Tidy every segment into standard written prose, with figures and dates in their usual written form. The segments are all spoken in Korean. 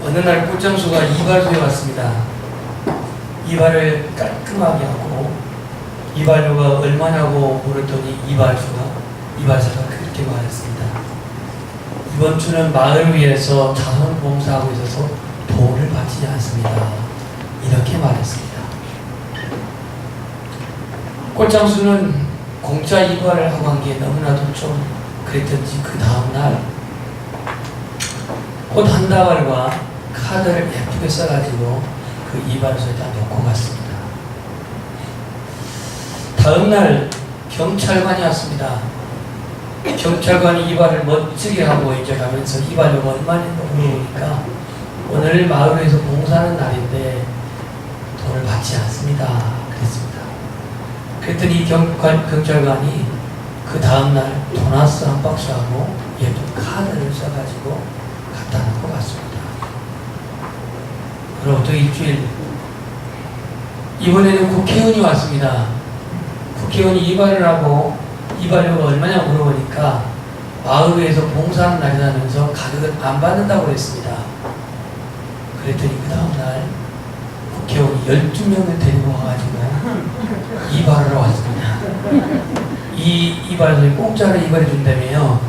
어느 날 꽃장수가 이발소에 왔습니다. 이발을 깔끔하게 하고 이발료가 얼마냐고 물었더니 이발사가 그렇게 말했습니다. 이번 주는 마을을 위해서 자원봉사하고 있어서 돈을 받지 않습니다. 이렇게 말했습니다. 꽃장수는 공짜 이발을 하고 한 게 너무나도 좀 그랬던지 그 다음날 꽃 한 다발과 카드를 예쁘게 써가지고 그 이발소에다 놓고 갔습니다. 다음날 경찰관이 왔습니다. 경찰관이 이발을 멋지게 하고 이제 가면서 이발료가 얼마냐고 물어보니까 오늘 마을에서 봉사하는 날인데 돈을 받지 않습니다. 그랬습니다. 그랬더니 경찰관이 그 다음날 도나스 한 박스하고 예쁜 카드를 써가지고 갖다 놓고 갔습니다. 그로부터 일주일, 이번에는 국회의원이 왔습니다. 국회의원이 이발을 하고 이발료가 얼마냐 물어보니까 마을에서 봉사하는 날이라면서 가격을 안 받는다고 그랬습니다. 그랬더니 그 다음날 국회의원이 12명을 데리고 와가지고 이발을 왔습니다. 이 이발소에 공짜로 이발해 준다며요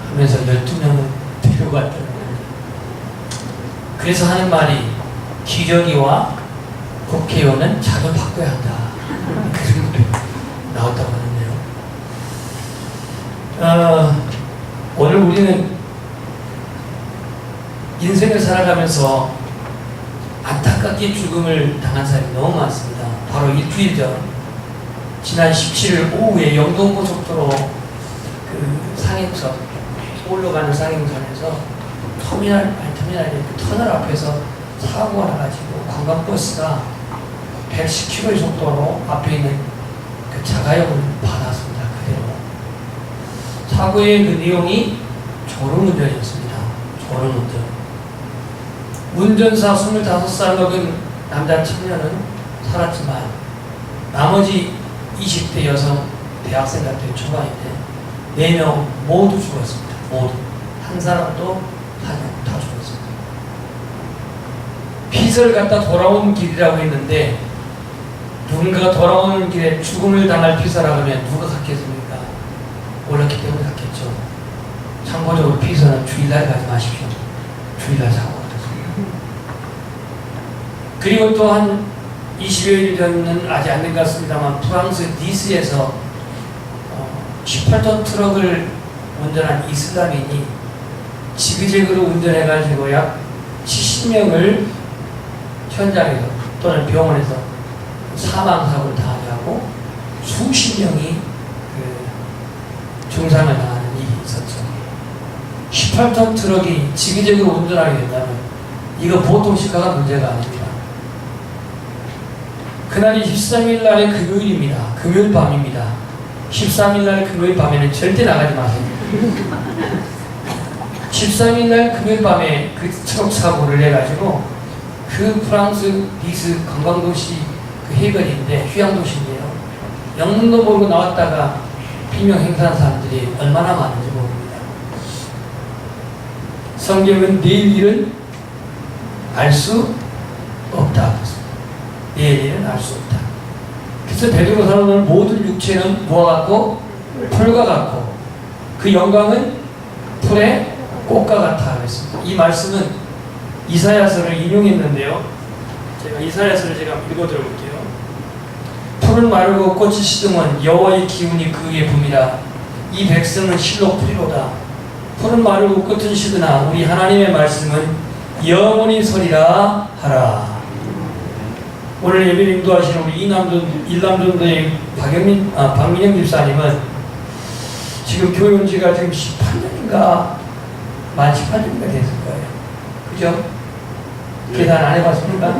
하면서 12명을 데리고 왔다는 거예요. 그래서 하는 말이 기저귀와 국회의원은 자주 바꿔야 한다. 그런 말이 나왔다고 하는데요. 오늘 우리는 인생을 살아가면서 안타깝게 죽음을 당한 사람이 너무 많습니다. 바로 일주일 전 지난 17일 오후에 영동고속도로 그 상행선 서울로 가는 상행선에서 터미널 터널 앞에서 사고가 나가지고 관광버스가 110km의 속도로 앞에 있는 그 자가용을 받았습니다. 그대로. 사고의 그 내용이 졸음운전이었습니다. 졸음운전. 운전사 25살 먹은 남자 청년은 살았지만 나머지 20대 여성 대학생 같은 초반인데 4명 모두 죽었습니다. 모두. 한 사람도 다 죽었습니다. 피서를 갖다 돌아온 길이라고 했는데 누군가가 돌아오는 길에 죽음을 당할 피서라고 하면 누가 갔겠습니까? 몰랐기 때문에 갔겠죠. 참고적으로 피서는 주일날 가지 마십시오. 주일날 사고가 났습니다. 그리고 또 한 20여일 전은 아직 안 된 것 같습니다만 프랑스 니스에서 18톤 트럭을 운전한 이슬람인이 지그재그로 운전해가지고 약 70명을 현장에서 또는 병원에서 사망사고를 당하고 수십 명이 그 중상을 당하는 일이 있었죠. 18톤 트럭이 지그재그로 운전하게 된다면 이거 보통 시가가 문제가 아닙니다. 그날이 13일 날의 금요일입니다. 금요일 밤입니다. 13일 날 금요일 밤에는 절대 나가지 마세요. 13일 날 금요일 밤에 그 트럭 사고를 내가지고 그 프랑스 니스 관광도시 그 해변인데 휴양도시인데요. 영문도 모르고 나왔다가 비명 행사한 사람들이 얼마나 많은지 모릅니다. 성경은 내일 일은 알 수 없다. 내일 일은 알 수 없다. 그래서 베드로 사도는 모든 육체는 무와 같고 풀과 같고 그 영광은 풀의 꽃과 같아 그랬습니다. 이 말씀은 이사야서를 인용했는데요. 제가 이사야서를 읽어드려볼게요. 풀은 마르고 꽃이 시드면 여호와의 기운이 그 위에 붐이라. 이 백성은 실로 뿌리로다. 풀은 마르고 꽃은 시드나 우리 하나님의 말씀은 영원히 서리라 하라. 오늘 예배를 인도하시는 우리 일남전도의 박민영 집사님은 지금 교회 온 지가 지금 18년인가 만 18년인가 됐을 거예요. 그죠? 계산 안 해봤습니까?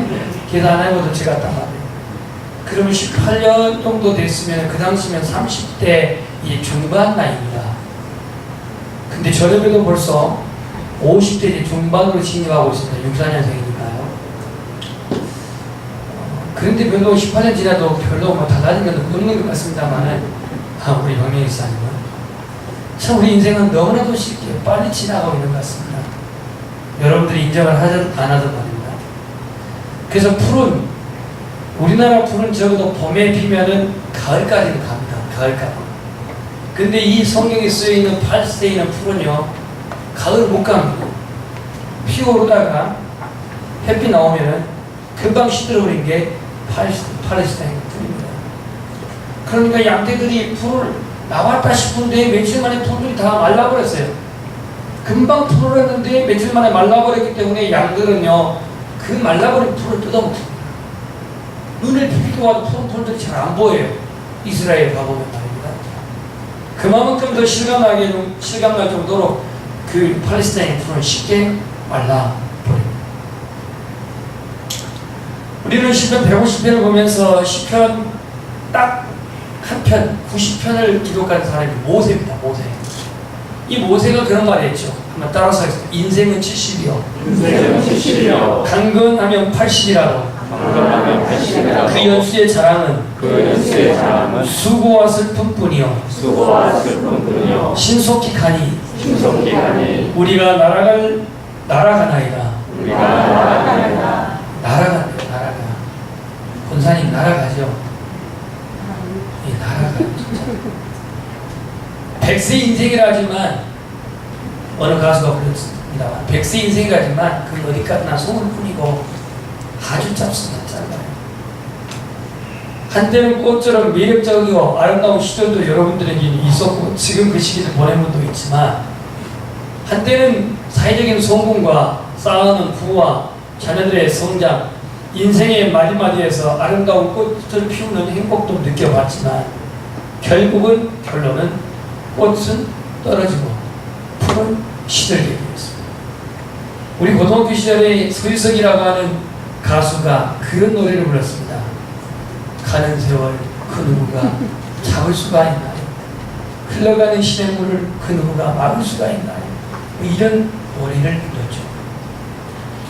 계산 안 해봐도 제가 딱 맞아요. 그러면 18년 정도 됐으면 그 당시면 30대 이 중반 나이입니다. 근데 저녁에도 벌써 50대 중반으로 진입하고 있습니다. 64년생이니까요. 그런데 별로 18년 지나도 별로 뭐 달라진 건 없는 것 같습니다만은, 우리 박명희 집사님은 참 우리 인생은 너무나도 쉽게 빨리 지나가고 있는 것 같습니다. 여러분들이 인정을 하든 안 하든 말입니다. 그래서 풀은, 우리나라 풀은 적어도 봄에 피면은 가을까지는 갑니다. 가을까지. 근데 이 성경에 쓰여있는 팔레스타인의 풀은요, 가을 못 갑니다. 피어오르다가 햇빛 나오면은 금방 시들어버린 게 팔레스타인 풀입니다. 그러니까 양떼들이 풀을 나왔다 싶은데 며칠 만에 풀들이 다 말라버렸어요. 금방 풀을 했는데 며칠 만에 말라버렸기 때문에 양들은요, 그 말라버린 풀을 뜯어먹습니다. 눈을 비비고 와도 풀들이 잘 안 보여요. 이스라엘 가보면 말입니다. 그만큼 더 실감날 정도로 그 팔레스타인 풀은 쉽게 말라버립니다. 우리는 시편 150편을 보면서 시편 딱 한 편, 90편을 기록한 사람이 모세입니다. 모세. 이 모세가 그런 말을 했죠. 한번 따라서 하겠습니다. 인생은 70이요. 인생은 70이요. 강건하면 80이라도 강건하면 80이라도 그 연수의 자랑은 수고와 슬픔뿐이요. 수고와 슬픔뿐이요. 신속히 가니 신속히 가니 우리가 날아가나이다. 우리가 날아가나이다. 날아가. 권사님 날아가죠. 예, 날아가요. 진짜. 100세 인생이라 하지만 어느 가수가 불렀습니다만 100세 인생이라지만 그 어디까지나 소문뿐이고 아주 짧습니다. 짧아요. 한때는 꽃처럼 매력적이고 아름다운 시절도 여러분들에게 있었고 지금 그 시기를 보낸 분도 있지만 한때는 사회적인 성공과 쌓아놓은 부와 자녀들의 성장, 인생의 마디마디에서 아름다운 꽃을 피우는 행복도 느껴봤지만 결론은 꽃은 떨어지고 풀은 시들게 되었습니다. 우리 고등학교 시절에 서유석이라고 하는 가수가 그런 노래를 불렀습니다. 가는 세월 그 누구가 잡을 수가 있나요? 흘러가는 시냇물을 그 누구가 막을 수가 있나요? 이런 노래를 불렀죠.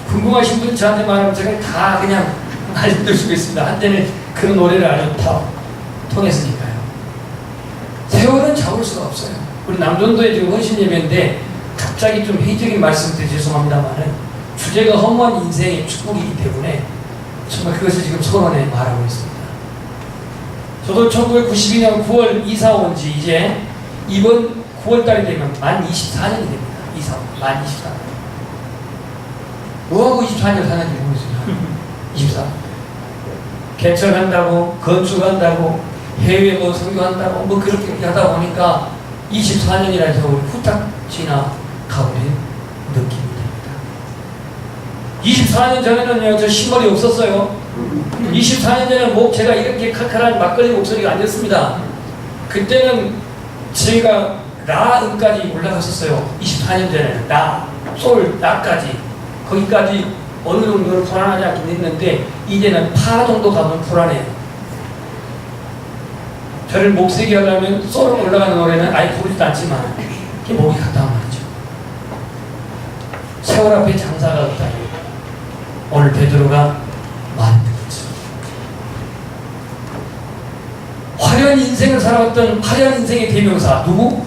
궁금하신 분 저한테 말하면 제가 다 그냥 알려드릴 수 있습니다. 한때는 그런 노래를 아주 다 통했으니까요. 세월은 잡을 수가 없어요. 우리 남전도에 지금 헌신예배인데 갑자기 좀 회의적인 말씀드려 죄송합니다만은 주제가 허무한 인생의 축복이기 때문에 정말 그것을 지금 선언에 말하고 있습니다. 저도 1992년 9월 이사 온 지 이제 이번 9월달이 되면 만 24년이 됩니다. 이사 만 24년. 뭐하고 24년 사는지 모르겠어요. 24년. 개척한다고, 건축한다고, 해외 뭐 선교한다고, 뭐 그렇게 하다 보니까 24년이라는 세월이 후딱 지나가버린 느낌이 듭니다. 24년 전에는요, 저 신발이 없었어요. 24년 전에는 제가 이렇게 칼칼한 막걸리 목소리가 아니었습니다. 그때는 제가 라음까지 올라갔었어요. 24년 전에는 라까지 거기까지 어느 정도는 불안하지 않긴 했는데 이제는 파 정도 가면 불안해요. 저를 목세게 하려면 솔 올라가는 노래는 아예 부르지도 않지만 이게 목이 갔다 말이죠. 세월 앞에 장사가 없다니 오늘 베드로가 만든 거죠. 화려한 인생을 살아왔던 화려한 인생의 대명사 누구?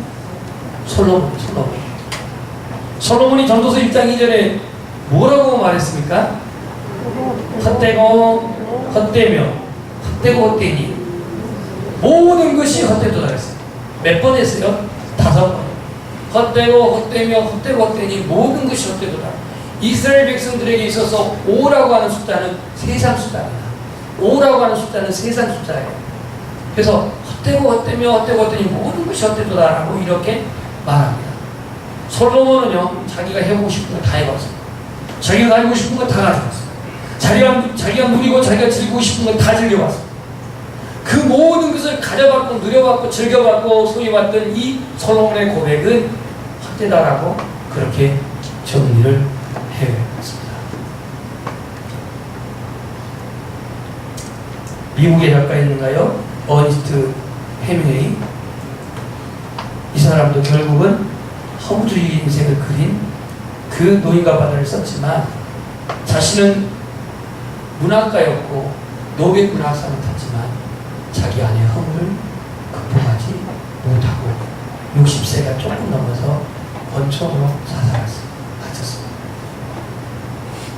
솔로몬이 전도서 1장 2절에 뭐라고 말했습니까? 헛되며 헛되니 모든 것이 헛되도다 그랬어요. 몇 번 했어요? 5번. 헛되니 모든 것이 헛되도다. 이스라엘 백성들에게 있어서 5라고 하는 숫자는 세상 숫자입니다. 5라고 하는 숫자는 세상 숫자예요. 그래서 헛되니 모든 것이 헛되도다라고 이렇게 말합니다. 솔로몬은요, 자기가 해보고 싶은 거 다 해봤어요. 자기가 가지고 싶은 거 다 가져왔어요. 자기가 누리고 자기가 즐기고 싶은 거 다 즐겨봤어요. 그 모든 것을 가져봤고 누려봤고 즐겨봤고 소유봤던 이 솔로몬의 고백은 헛되다라고 그렇게 정리를 해왔습니다. 미국의 작가 있는가요? 어니스트 헤밍웨이. 이 사람도 결국은 허무주의 인생을 그린 그 노인과 바다를 썼지만 자신은 문학가였고 노벨 문학상을 탔지만 자기 안의 허물을 극복하지 못하고 60세가 조금 넘어서 원총으로 마쳤습니다.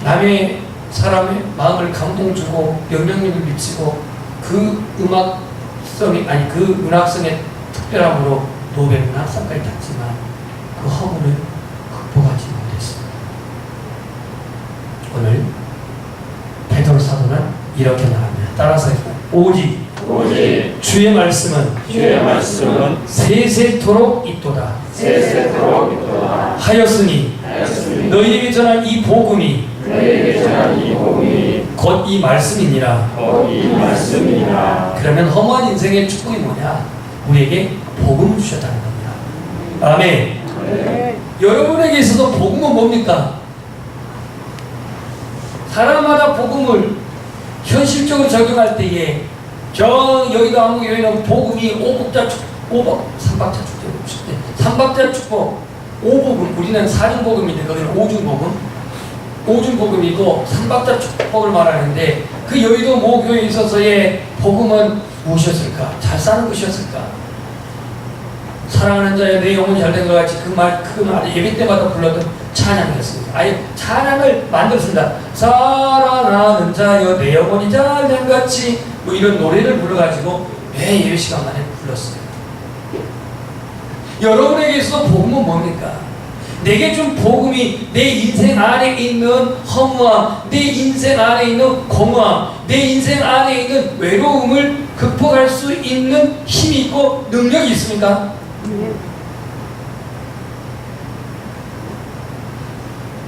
남의 사람의 마음을 감동 주고 영향력을 미치고 그 음악성이 아니 그 문학성의 특별함으로 노벨 문학상까지 탔지만 그 허물을 극복하지 못했습니다. 오늘 베드로 사도는 이렇게 말합니다. 따라서 오직 주의 말씀은 세세토록 있도다. 하였으니 너희에게 전한 이 복음이 곧 이 말씀이니라. 그러면 허무한 인생의 축복이 뭐냐? 우리에게 복음을 주셨다는 겁니다. 아멘. 여러분에게 있어서 복음은 뭡니까? 사람마다 복음을 현실적으로 적용할 때에 여의도 한국 여의는 복음이 삼박자 축복 5복음, 우리는 4중복음인데 거기는 5중복음이고 3박자 축복을 말하는데 그 여의도 모교에 있어서의 복음은 무엇이었을까? 잘 사는 것이었을까? 사랑하는 자여 내 영혼이 잘된 것 같이 그 말 예배 때마다 불렀던 찬양이었습니다. 아예 찬양을 만들었습니다. 사랑하는 자여 내 영혼이 잘된 것 같이 뭐 이런 노래를 불러가지고 매 예배 시간만에 불렀어요. 여러분에게 있어서 복음은 뭡니까? 내게 준 복음이 내 인생 안에 있는 허무함, 내 인생 안에 있는 공허함, 내 인생 안에 있는 외로움을 극복할 수 있는 힘이 있고 능력이 있습니까?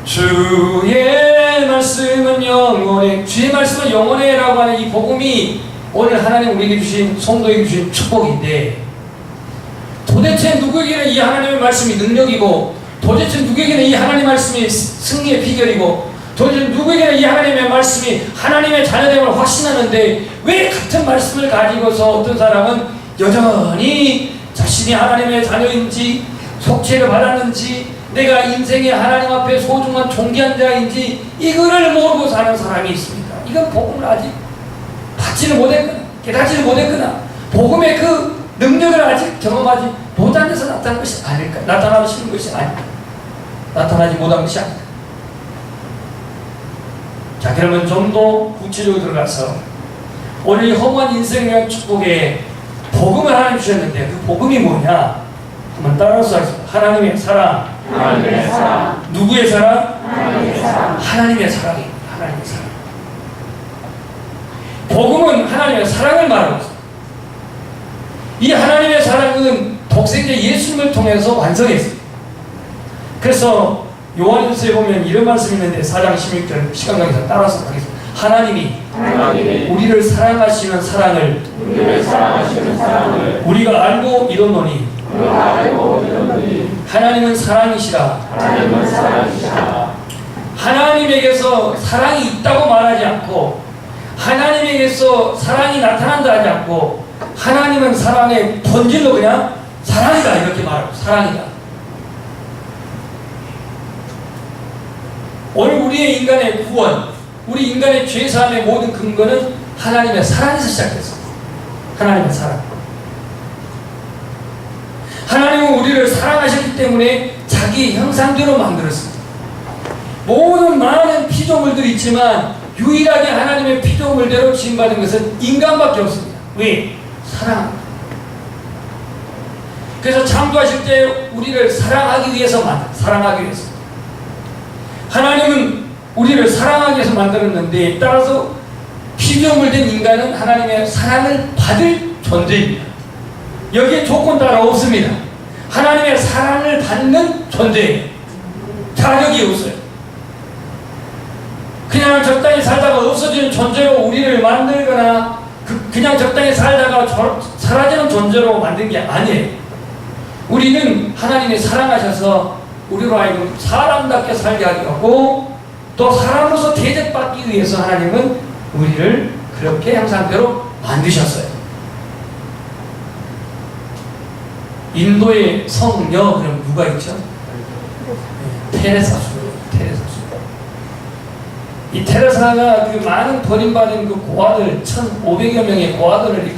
주의 말씀은 영원해, 주의 말씀은 영원해라고 하는 이 복음이 오늘 하나님 우리에게 주신 성도에게 주신 축복인데, 도대체 누구에게는 이 하나님의 말씀이 능력이고, 도대체 누구에게는 이 하나님의 말씀이 승리의 비결이고, 도대체 누구에게는 이 하나님의 말씀이 하나님의 자녀됨을 확신하는데, 왜 같은 말씀을 가지고서 어떤 사람은 여전히 자신이 하나님의 자녀인지 속죄를 받았는지 내가 인생에 하나님 앞에 소중한 존귀한 자인지 이거를 모르고 사는 사람이 있습니다. 이건 복음을 아직 받지를 못했거나 깨닫지를 못했거나 복음의 그 능력을 아직 경험하지 못한 데서 나타나는 것이 아닐까? 나타나시는 것이 아닐까? 나타나지 못한 것이 아닐까? 자, 그러면 좀 더 구체적으로 들어가서 오늘 이 허무한 인생에 대한 축복에 복음을 하나님 주셨는데 그 복음이 뭐냐? 한번 따라서 하겠습니다. 하나님의 사랑. 누구의 사랑? 하나님의 사랑입니다. 하나님의 사랑. 복음은 하나님의 사랑을 말하고 있습니다. 이 하나님의 사랑은 독생자 예수님을 통해서 완성했습니다. 그래서 요한일서에 보면 이런 말씀이 있는데 4장 16절 시간강에서 따라서 하겠습니다. 하나님이 우리를 사랑하시는 사랑을 우리가 알고 이뤘노니 하나님은 사랑이시라. 하나님에게서 사랑이 있다고 말하지 않고 하나님에게서 사랑이 나타난다 하지 않고 하나님은 사랑의 본질로 그냥 사랑이다 이렇게 말하고 사랑이다. 오늘 우리의 인간의 구원, 우리 인간의 죄사함의 모든 근거는 하나님의 사랑에서 시작했습니다. 하나님의 사랑. 하나님은 우리를 사랑하셨기 때문에 자기 형상대로 만들었습니다. 모든 많은 피조물들이 있지만 유일하게 하나님의 피조물대로 지음받은 것은 인간밖에 없습니다. 왜? 사랑. 그래서 창조하실 때 우리를 사랑하기 위해서 사랑하기 위해서. 하나님은 우리를 사랑하기 위해서 만들었는데 따라서 피조물된 인간은 하나님의 사랑을 받을 존재입니다. 여기에 조건 따라 없습니다. 하나님의 사랑을 받는 존재예요. 자격이 없어요. 그냥 적당히 살다가 없어지는 존재로 우리를 만들거나 그냥 적당히 살다가 사라지는 존재로 만든 게 아니에요. 우리는 하나님이 사랑하셔서 우리로 하여금 사람답게 살게 하고 또 사람으로서 대접받기 위해서 하나님은 우리를 그렇게 형상대로 만드셨어요. 인도의 성녀 그럼 누가 있죠? 테레사수예요. 테레사수. 이 테레사가 그 많은 버림받은 그 고아들 1,500여 명의 고아들을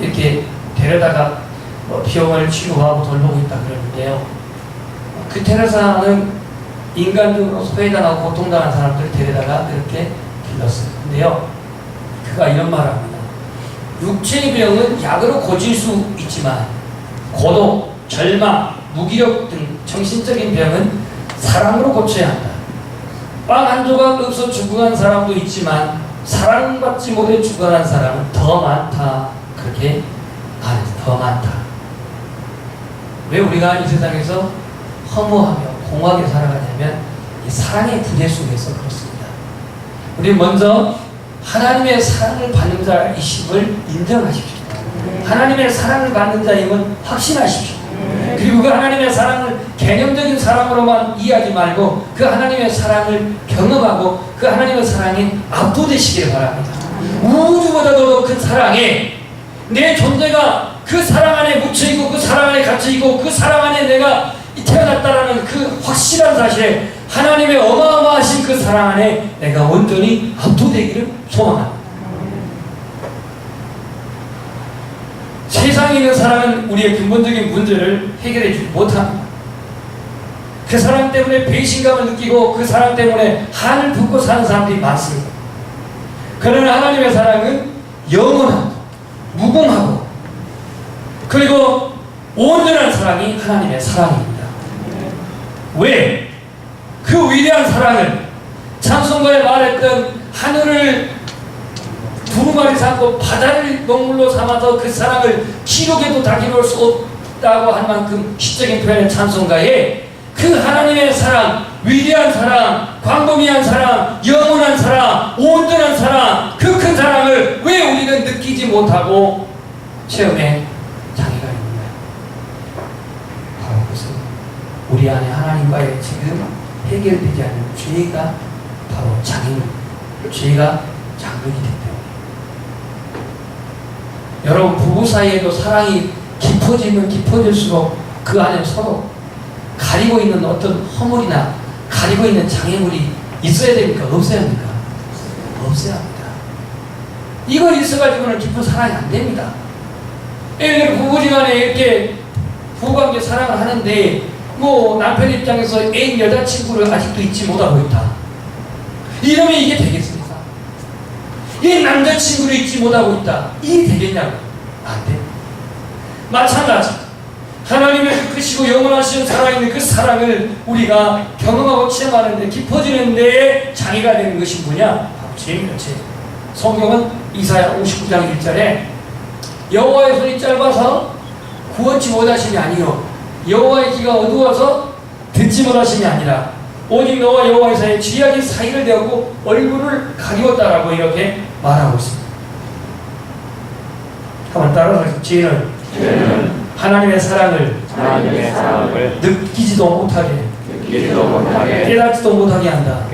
이렇게 데려다가 비용을 치료하고 돌보고 있다 그러는데요. 그 테레사는 인간적으로 소외당하고 고통당한 사람들을 데려다가 그렇게 길렀어요. 근데요, 그가 이런 말을 합니다. 육체의 병은 약으로 고칠 수 있지만 고독, 절망, 무기력 등 정신적인 병은 사랑으로 고쳐야 한다. 빵 한 조각 없어 죽어간 사람도 있지만 사랑받지 못해 죽어간 사람은 더 많다. 그렇게 말해서 더 많다. 왜 우리가 이 세상에서 허무하며 공허하게 살아가냐면 이 사랑의 부재 속에서 그렇습니다. 우리 먼저 하나님의 사랑을 받는 자이심을 인정하십시오. 하나님의 사랑을 받는 자임을 확신하십시오. 그리고 그 하나님의 사랑을 개념적인 사랑으로만 이해하지 말고 그 하나님의 사랑을 경험하고 그 하나님의 사랑에 압도되시기를 바랍니다. 우주보다도 큰 사랑에 내 존재가 그 사랑 안에 묻혀있고 그 사랑 안에 갇혀있고 그 사랑 안에 내가 태어났다라는 그 확실한 사실에 하나님의 어마어마하신 그 사랑 안에 내가 온전히 압도되기를 소망합니다. 세상에 있는 사랑은 우리의 근본적인 문제를 해결해 주지 못합니다. 그 사랑 때문에 배신감을 느끼고 그 사랑 때문에 한을 붓고 사는 사람들이 많습니다. 그러나 하나님의 사랑은 영원하고 무궁하고 그리고 온전한 사랑이 하나님의 사랑입니다. 왜? 그 위대한 사랑을 찬송가에 말했던 하늘을 두루마리 삼고 바다를 농물로 삼아서 그 사랑을 기록에도 다 기록할 수 없다고 할 만큼 시적인 표현의 찬송가에 그 하나님의 사랑, 위대한 사랑, 광범위한 사랑, 영원한 사랑, 온전한 사랑, 그 큰 사랑을 왜 우리는 느끼지 못하고 체험에 장애가 있는가? 바로 그것은 우리 안에 하나님과의 지금 해결되지 않는 죄가 바로 장애물, 죄가 장벽이 됐다. 여러분 부부 사이에도 사랑이 깊어지면 깊어질수록 그 안에 서로 가리고 있는 어떤 허물이나 가리고 있는 장애물이 있어야 됩니까? 없어야 합니까? 없어야 합니다. 이걸 있어가지고는 깊은 사랑이 안 됩니다. 예를 들어 부부지간에 이렇게 부부관계 사랑을 하는데 뭐 남편 입장에서 애인 여자친구를 아직도 잊지 못하고 있다. 이러면 이게 되겠습니까? 이 남자친구를 잊지 못하고 있다. 이게 되겠냐고? 안 돼. 마찬가지. 하나님의 크시고 영원하신 살아있는 그 사랑을 우리가 경험하고 체험하는데 깊어지는 데에 장애가 되는 것이 뭐냐? 바로 죄입니다. 죄. 성경은 이사야 59장 1절에 여호와의 손이 짧아서 구원치 못하심이 아니요 여호와의 귀가 어두워서 듣지 못하심이 아니라 오직 너와 여호와의 사이에 죄악이 사이를 대었고 얼굴을 가리웠다라고 이렇게 말하고 있습니다. 한번 따라서 죄는 하나님의 사랑을 느끼지도 못하게 깨닫지도 못하게 한다.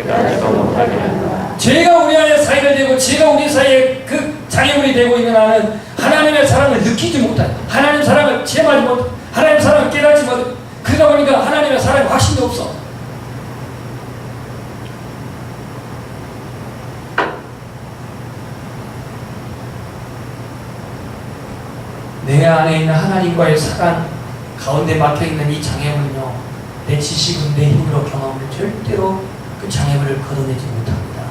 죄가 우리 안에 사이를 대고 죄가 우리 사이에 그 장애물이 되고 있는 한은 하나님의 사랑을 느끼지 못한다. 하나님의 사랑을 체험하지 못한다. 하나님의 사랑을 깨닫지 못한다. 그러다 보니까 하나님의 사랑에 확신도 없어. 내 안에 있는 하나님과의 사랑 가운데 막혀있는 이 장애물은요, 내 지식은 내 힘으로 경험을 절대로 그 장애물을 걷어내지 못합니다.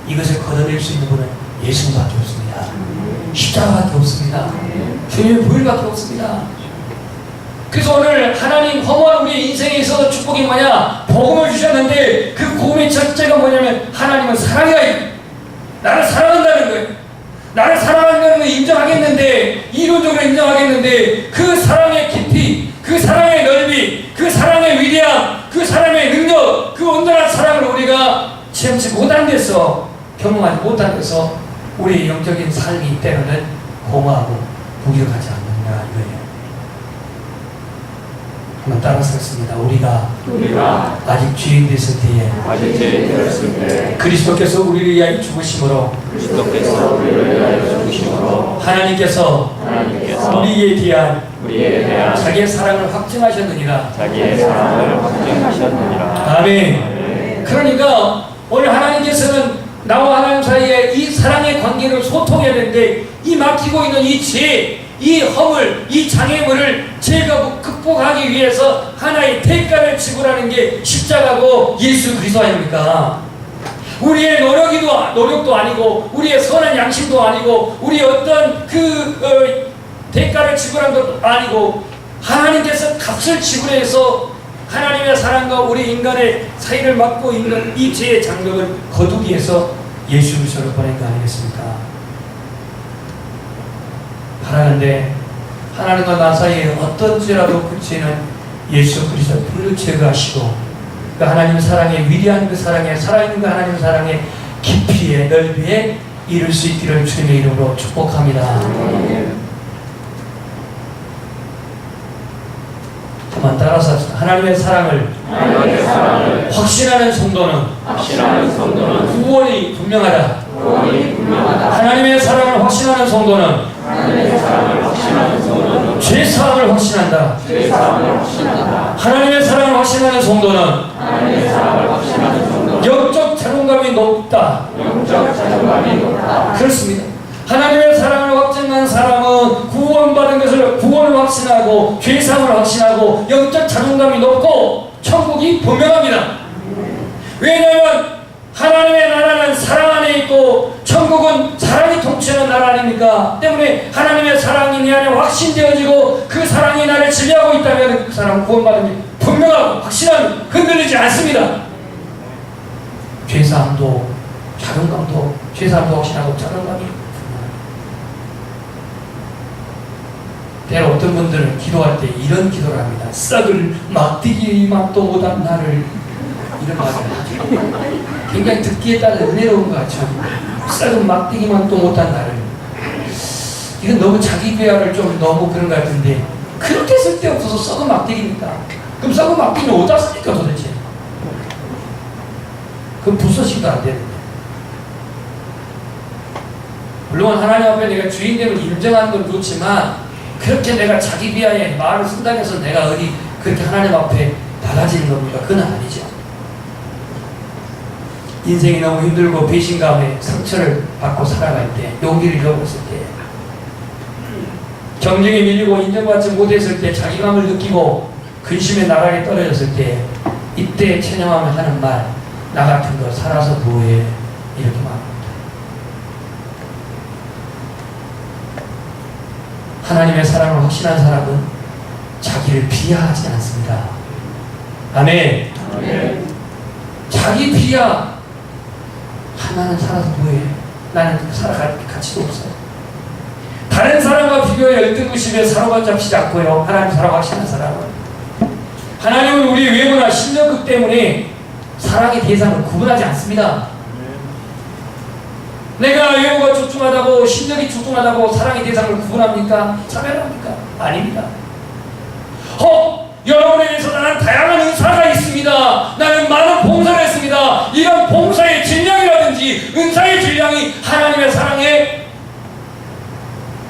이것을 걷어낼 수 있는 분은 예수밖에 없습니다. 십자가밖에 없습니다. 주님의 보혈밖에 없습니다. 그래서 오늘 하나님 허무한 우리의 인생에 있어서 축복이 뭐냐? 복음을 주셨는데 그 복음의 첫째가 뭐냐면 하나님은 사랑이라. 나를 사랑한다는 거예요. 나를 사랑한다는 걸 인정하겠는데, 이론적으로 인정하겠는데 그 사랑의 깊이, 그 사랑의 넓이, 그 사랑의 위대함, 그 사랑의 능력, 그 온전한 사랑을 우리가 체험치 못한 데서, 경험하지 못한 데서 우리의 영적인 삶이 때로는 공허하고 무기력하지 않느냐 이거예요. 한번 따라서 했습니다. 우리가 아직 죄인 됐을 때에 그리스도께서 우리를 위하여 죽으심으로 하나님께서 우리에 대한 자기의 사랑을 확증하셨느니라. 아멘. 그러니까 오늘 하나님께서는 나와 하나님 사이에 이 사랑의 관계를 소통해야 되는데 이 막히고 있는 이 죄, 이 허물, 이 장애물을 제가 극복하기 위해서 하나의 대가를 지불하는 게 십자가고 예수 그리스도 아닙니까? 우리의 노력도 아니고 우리의 선한 양심도 아니고 우리의 어떤 대가를 지불한 것도 아니고 하나님께서 값을 지불해서 하나님의 사랑과 우리 인간의 사이를 막고 있는 이 죄의 장벽을 거두기 위해서 예수 그리스도를 보낸 거 아니겠습니까? 바라는데 하나님과 나 사이에 어떤 죄라도 그 죄는 예수 그리스도 불로 제거하시고 그 하나님 사랑의 위대한 그 사랑에 살아있는 그 하나님 사랑의 깊이에 넓이에 이룰 수 있기를 주님의 이름으로 축복합니다. 한번 따라서 합시다. 하나님의 사랑을 확신하는 성도는 구원이 분명하다. 하나님의 사랑을 확신하는 성도는 죄사함을 확신한다. 하나님의 사랑을 확신하는 성도는 영적 자존감이 높다. 그렇습니다. 하나님의 사랑을 확증한 사람은 구원받은 것을 구원을 확신하고 죄사함을 확신하고 영적 자존감이 높고 천국이 분명합니다. 왜냐하면 하나님의 나라는 사랑 안에 있고 천국은 사랑이 통치하는 나라 아닙니까? 때문에 하나님의 사랑이 내 안에 확신되어지고 그 사랑이 나를 지배하고 있다면 그 사람은 구원받은 게 분명하고 확실한 흔들리지 않습니다. 죄사함도 자존감도 죄사함도 확신하고 자존감이 때로 어떤 분들은 기도할 때 이런 기도를 합니다. 싹을 막디기 맛도 못한 나를 이런 말을 하죠. 굉장히 듣기에 따라 은혜로운 것 같죠. 싹은 막디기만 또 못한 나를. 이건 너무 자기 비하를 좀 너무 그런 것 같은데 그렇게 쓸데없어서 썩은 막디기입니까? 그럼 썩은 막디기는 어디다 씁니까 도대체? 그럼 부서지도 안 되는데. 물론 하나님 앞에 내가 주인됨을 인정하는 건 좋지만 그렇게 내가 자기 비하에 말을 쓴다고 해서 내가 어디 그렇게 하나님 앞에 달라지는 겁니까? 그건 아니죠. 인생이 너무 힘들고 배신감에 상처를 받고 살아갈 때, 용기를 잃어버렸을 때, 경쟁에 밀리고 인정받지 못했을 때, 자기감을 느끼고 근심에 나락에 떨어졌을 때, 이때 체념하면 하는 말, 나 같은 거 살아서 뭐해? 이렇게 말합니다. 하나님의 사랑을 확신한 사람은 자기를 비하하지 않습니다. 아멘. 자기 비하. 나는 살아서 뭐해? 나는 살아갈 가치도 없어요. 다른 사람과 비교해 열등의심에 사로잡히지 않고요. 하나님 사랑 확신한 사람은 하나님은 우리 외모나 실력급 때문에 사랑의 대상을 구분하지 않습니다. 내가 외모가 출중하다고 실력이 출중하다고 사랑의 대상을 구분합니까? 차별합니까? 아닙니다. 여러분에게서 나는 다양한 은사가 있습니다. 나는 많은 봉사를 했습니다. 이런 봉사의 질량이라든지 은사의 질량이 하나님의 사랑에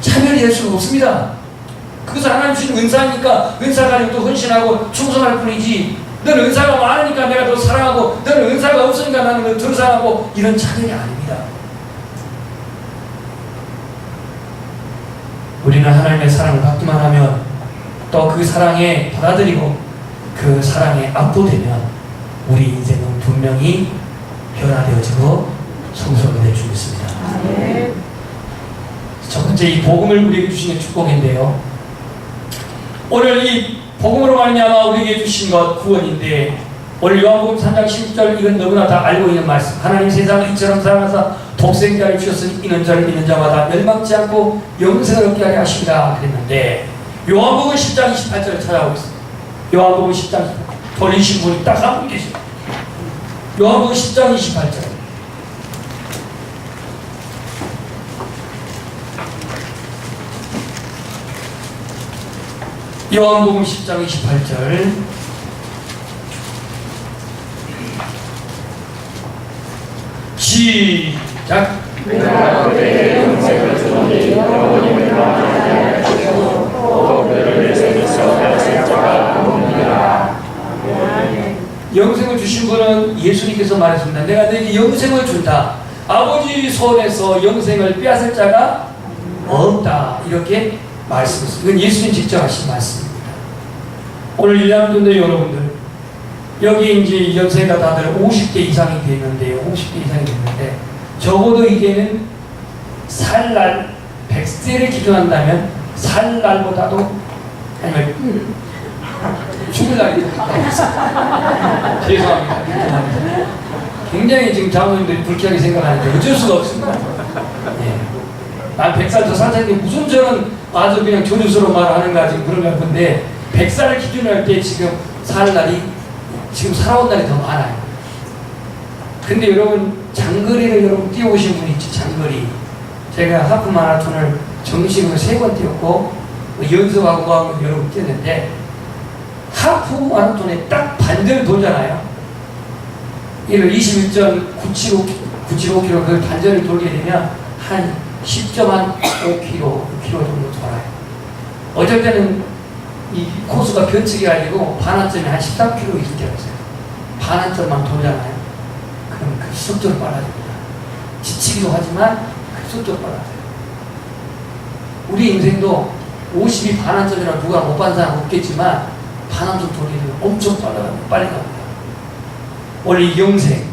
차별이 될 수가 없습니다. 그것은 하나님 주신 은사니까 은사 가지고 또 헌신하고 충성할 뿐이지 너는 은사가 많으니까 내가 더 사랑하고 너는 은사가 없으니까 나는 더 사랑하고 이런 차별이 아닙니다. 우리는 하나님의 사랑을 받기만 하면 또 그 사랑에 받아들이고 그 사랑에 압도되면 우리 인생은 분명히 변화되어지고 성숙이 줄 있습니다. 첫 번째 이 복음을 우리에게 주신 게 축복인데요. 오늘 이 복음으로 말미암아 우리에게 주신 것 구원인데 오늘 요한복음 3장 10절 이건 너무나 다 알고 있는 말씀. 하나님 세상을 이처럼 사랑하사 독생자를 주셨으니 이는 저를 믿는 자마다 멸망치 않고 영생을 얻게 하려 하십니다. 그랬는데 요한복음 10장 28절을 찾아오고 있습니다. 요한복음 10장 28절 돌리신 분이 딱 한 분 계십니다. 요한복음 10장 28절 요한복음 10장 28절 시작. 내가 그대의 영생을 주노니 영원히 멸망하지 아니하시고 또 그를 내 생에서 뺏을 자가 없느니라. 영생을 주신 분은 예수님께서 말했습니다. 내가 너에게 영생을 준다. 아버지 손에서 영생을 빼앗을 자가 없다. 이렇게 말씀했습니다. 이건 예수님 직접 하신 말씀입니다. 오늘 일남전도 여러분들, 여기 이제 연세가 다들 50대 이상이 되는데요. 50대 이상이 됐는데, 적어도 이제는 살날 100세를 기도한다면 살 날보다도 아니면 죽을 날이 더 가까웠어요. 죄송합니다. 굉장히 지금 장로님들이 불쾌하게 생각하는데 어쩔 수가 없습니다. 예. 난 100살 더 살텐데 무슨 저는 아주 그냥 조주스러운 말을 하는가 지금 그런 것 같은데 100살을 기준으로 할 때 지금 살 날이 지금 살아온 날이 더 많아요. 근데 여러분 장거리를 여러분 뛰어오신 분이 있죠. 장거리. 제가 하프 마라톤을 정식으로 3번 뛰었고 연습하고 하고 여러분 뛰었는데 하프 마라톤에 딱 반대를 돌잖아요. 이를 21.975km 그 반전을 돌게 되면 한 10.5km, 5km 정도 돌아요. 어쩔 때는 이 코스가 변칙해가지고 반환점이 한 13km 있을 때가 있어요. 반환점만 돌잖아요. 그럼 그 속도를 빨라집니다. 지치기도 하지만 그 속도를 빨라져요. 우리 인생도 50이 반환점이라 누가 못 반 사람 없겠지만 반환점 돌리면 엄청 빨리 갑니다. 원래 영생,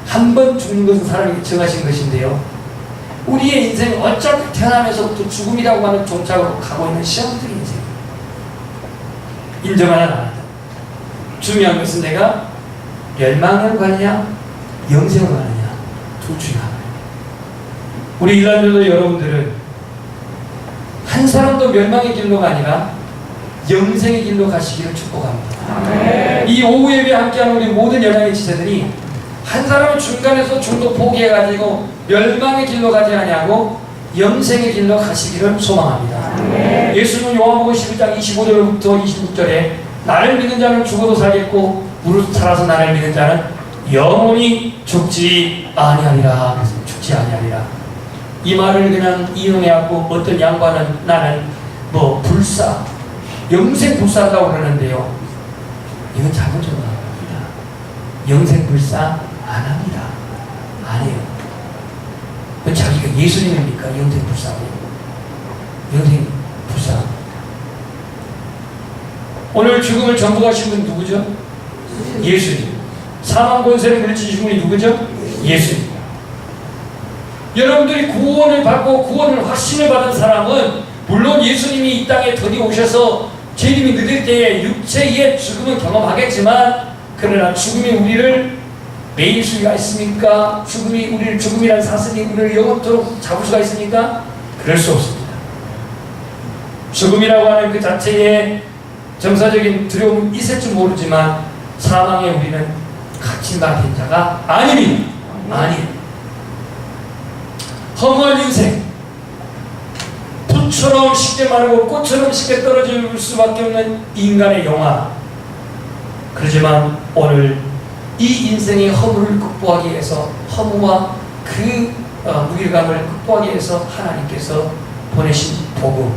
한 번 죽는 것은 사람이 정하신 것인데요. 우리의 인생은 어차피 태어나면서부터 죽음이라고 하는 종착으로 가고 있는 시험들의 인생. 인정하나 안 한다. 중요한 것은 내가 멸망을 가느냐, 영생을 가느냐, 둘 중에 하나예요. 우리 일란교도 여러분들은 한 사람도 멸망의 길로가 아니라 영생의 길로 가시기를 축복합니다. 이 오후 예배에 함께하는 우리 모든 연합의 지체들이 한 사람은 중간에서 중도 포기해가지고 멸망의 길로 가지 아니하고 영생의 길로 가시기를 소망합니다. 예수님은 요한복음 11장 25절부터 26절에 나를 믿는 자는 죽어도 살겠고 무릇 살아서 나를 믿는 자는 영원히 죽지 아니하리라. 죽지 아니하리라. 이 말을 그냥 이용해갖고 어떤 양반은 나는 뭐 불사 영생 불사한다고 그러는데요. 이건 잘못 정합니다. 영생 불사 안 합니다. 안 해요. 자기가 예수님입니까? 영생 불사하고. 영생 불사. 오늘 죽음을 전부하신 분 누구죠? 예수님. 사망 권세를 물리치신 분이 누구죠? 예수님. 여러분들이 구원을 받고 구원을 확신을 받은 사람은 물론 예수님이 이 땅에 더디 오셔서 죄인이 늦을 때에 육체의 죽음을 경험하겠지만 그러나 죽음이 우리를 매일 수가 있습니까? 죽음이 우리를 죽음이라는 사슬이 우리를 영원토록 잡을 수가 있습니까? 그럴 수 없습니다. 죽음이라고 하는 그 자체의 정서적인 두려움이 있을 줄 모르지만 사망에 우리는 갇힌 바 된 자가 아닙니다. 아니에요. 험한 인생, 불처럼 쉽게 마르고 꽃처럼 쉽게 떨어질 수밖에 없는 인간의 영화. 그렇지만 오늘 이 인생의 허물을 극복하기 위해서 허무와 그 무게감을 극복하기 위해서 하나님께서 보내신 복음,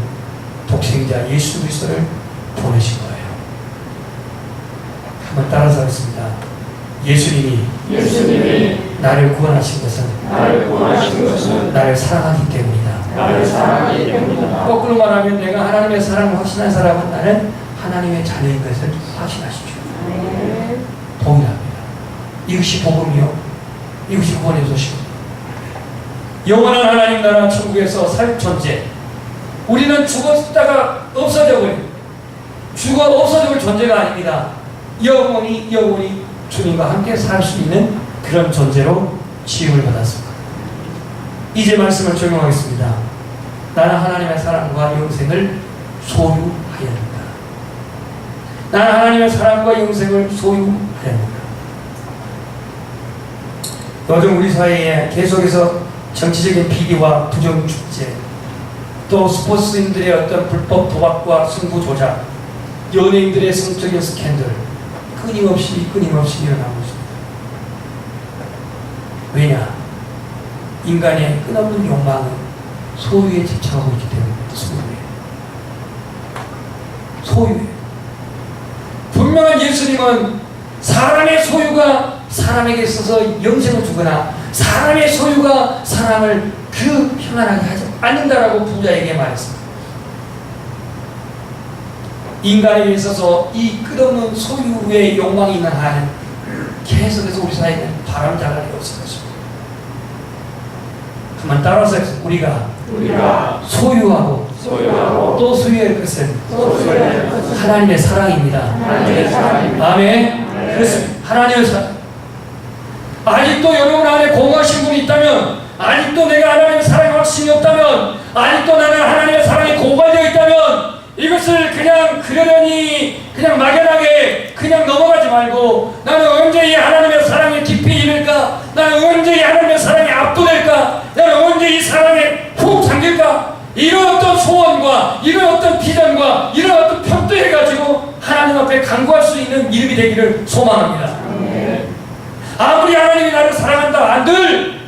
독생자 예수 그리스도를 보내신 거예요. 한번 따라서 하겠습니다. 예수님이 나를 구원하신 것은 나를 사랑하기 때문이다. 거꾸로 말하면 내가 하나님의 사랑을 확신한 사람은 나는 하나님의 자녀인 것을 확신하십시오. 동일합니다. 이것이 복음이요. 이것이 구원의 소식입니다. 영원한 하나님 나라 천국에서 살 존재. 우리는 죽었다가 없어져 버린 죽어 없어져 볼 존재가 아닙니다. 영원히 주님과 함께 살 수 있는 그런 존재로 지음을 받았습니다. 이제 말씀을 적용하겠습니다. 나는 하나님의 사랑과 영생을 소유하였습니다. 나는 하나님의 사랑과 영생을 소유하였습니다. 요즘 우리 사회에 계속해서 정치적인 비리와 부정축제, 또 스포츠인들의 어떤 불법 도박과 승부 조작, 연예인들의 성적인 스캔들 끊임없이 일어나고 있습니다. 왜냐? 인간의 끝없는 욕망은 소유에 집착하고 있기 때문입니다. 소유에. 분명한 예수님은 사람의 소유가 사람에게 있어서 영생을 주거나 사람의 소유가 사람을 그 평안하게 하지 않는다라고 부자에게 말했습니다. 인간에게 있어서 이 끝없는 소유의 욕망이 있는 한은 계속해서 우리 사회에는 바람자갈이 없을 것입니다. 한번 따라서 우리가 소유하고 또 소유할 것은 하나님의 사랑입니다. 아멘. 그렇습니다. 하나님의 사랑. 아직도 여러분 안에 공허하신 분이 있다면, 아직도 내가 하나님의 사랑의 확신이 없다면, 아직도 나는 하나님의 사랑이 고갈되어 있다면, 이것을 그냥 그러려니 그냥 막연하게 그냥 넘어가지 말고, 나는 언제 이 하나님의 사랑에 깊이 이를까? 나는 언제 이 하나님의 사랑에 압도될까? 나는 언제 이 사랑에 훅 잠길까? 이런 어떤 소원과 이런 어떤 비전과 이런 어떤 편도해 가지고 하나님 앞에 간구할 수 있는 이름이 되기를 소망합니다. 아무리 하나님이 나를 사랑한다 한들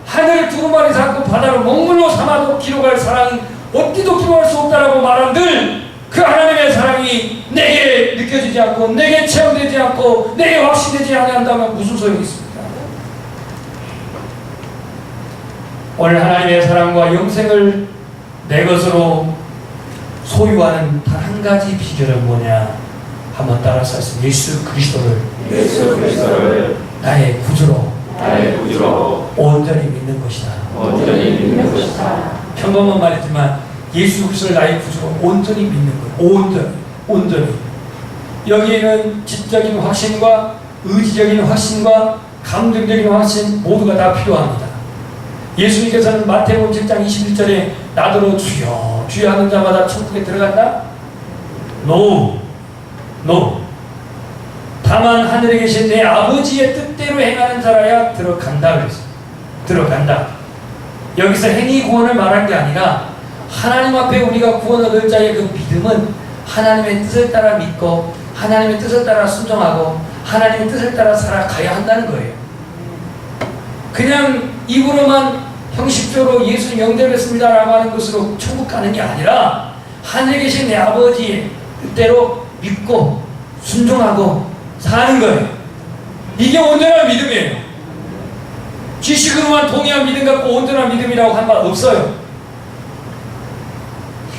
하늘을 두루마리 삼고 바다를 먹물로 삼아도 기록할 사랑이 어디도 기록할 수 없다라고 말한들, 그 하나님의 사랑이 내게 느껴지지 않고 내게 체험되지 않고 내게 확신되지 않는다면 무슨 소용이 있습니까? 오늘 하나님의 사랑과 영생을 내 것으로 소유하는 단 한 가지 비결은 뭐냐? 한번 따라서 하겠습니다. 예수 그리스도를 나의 구주로 온전히 믿는 것이다. 평범한 말이지만 예수 그리스도를 나의 구주로 온전히 믿는 것. 온전히. 여기에는 지적인 확신과 의지적인 확신과 감정적인 확신 모두가 다 필요합니다. 예수님께서는 마태복음 7장 21절에 나더러 주여 주여 하는 자마다 천국에 들어간다? No. 다만 하늘에 계신 내 아버지의 뜻대로 행하는 자라야 들어간다 그랬어요. 들어간다. 여기서 행위 구원을 말한 게 아니라 하나님 앞에 우리가 구원 얻을 자의 그 믿음은 하나님의 뜻을 따라 믿고 하나님의 뜻을 따라 순종하고 하나님의 뜻을 따라 살아가야 한다는 거예요. 그냥 입으로만 형식적으로 예수님 영접했습니다라고 하는 것으로 천국 가는 게 아니라 하늘에 계신 내 아버지의 뜻대로 믿고 순종하고 사는 거예요. 이게 온전한 믿음이에요. 지식으로만 동의한 믿음 갖고 온전한 믿음이라고 한 말 없어요.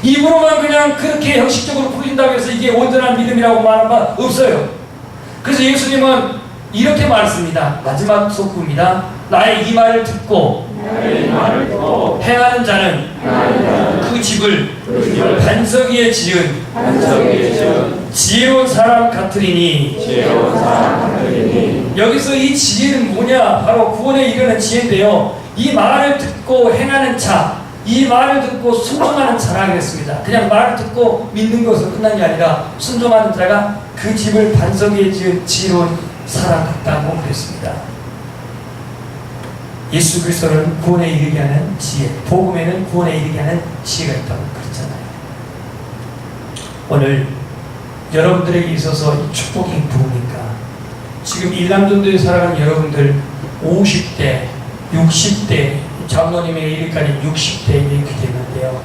입으로만 그냥 그렇게 형식적으로 풀린다고 해서 이게 온전한 믿음이라고 말한 말 없어요. 그래서 예수님은 이렇게 말했습니다. 마지막 속구입니다. 나의 이 말을 듣고 행하는 자는 그 집을 반석 위에 지은 지혜로운 사람 같으리니. 여기서 이 지혜는 뭐냐? 바로 구원에 이르는 지혜인데요. 이 말을 듣고 행하는 자, 이 말을 듣고 순종하는 자라고 했습니다. 그냥 말을 듣고 믿는 것으로 끝난 게 아니라 순종하는 자가 그 집을 반석 위에 지은 지혜로운 사람 같다고 그랬습니다. 예수 그리스도는 구원에 이르게 하는 지혜, 복음에는 구원에 이르게 하는 지혜가 있다고 그랬잖아요. 오늘 여러분들에게 있어서 이 축복이 누굽니까? 지금 일남전도에 살아가는 여러분들 50대, 60대, 장로님에게 이르기까지 60대 이렇게 됐는데요.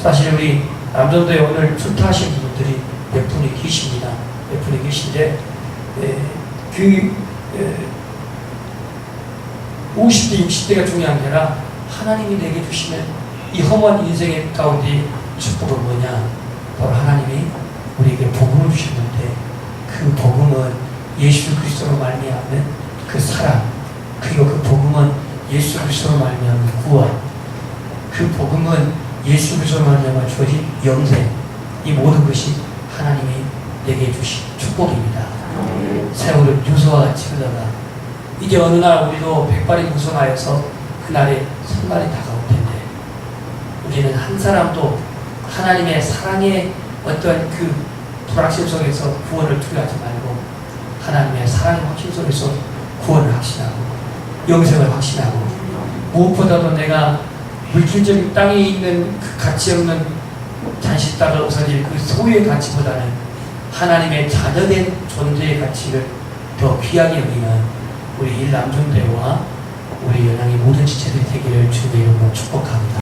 사실 우리 남전도에 오늘 출타하신 분들이 몇 분이 계십니다. 몇 분이 계신데 50대, 60대가 중요한 게 아니라 하나님이 내게 주시는 이 험한 인생의 가운데 축복은 뭐냐? 바로 하나님이 우리에게 복음을 주셨는데 그 복음은 예수 그리스도로 말미암는 그 사랑, 그리고 그 복음은 예수 그리스도로 말미암는 구원, 그 복음은 예수 그리스도로 말미암아 주어진 영생, 이 모든 것이 하나님이 내게 주신 축복입니다. 세월을 유서와 같이 흐르다가 이제 어느 날 우리도 백발이 무성하여서 그날에 선날이 다가올 텐데 우리는 한 사람도 하나님의 사랑의 어떤 그 불확실 속에서 구원을 두려워하지 말고 하나님의 사랑의 확신 속에서 구원을 확신하고 영생을 확신하고 무엇보다도 내가 물질적인 땅에 있는 그 가치 없는 잔식다가 없어질 그 소유의 가치보다는 하나님의 자녀된 존재의 가치를 더 귀하게 여기는 우리 일남전대와 우리 연양의 모든 지체들이 되기를 주님의 이름으로 축복합니다.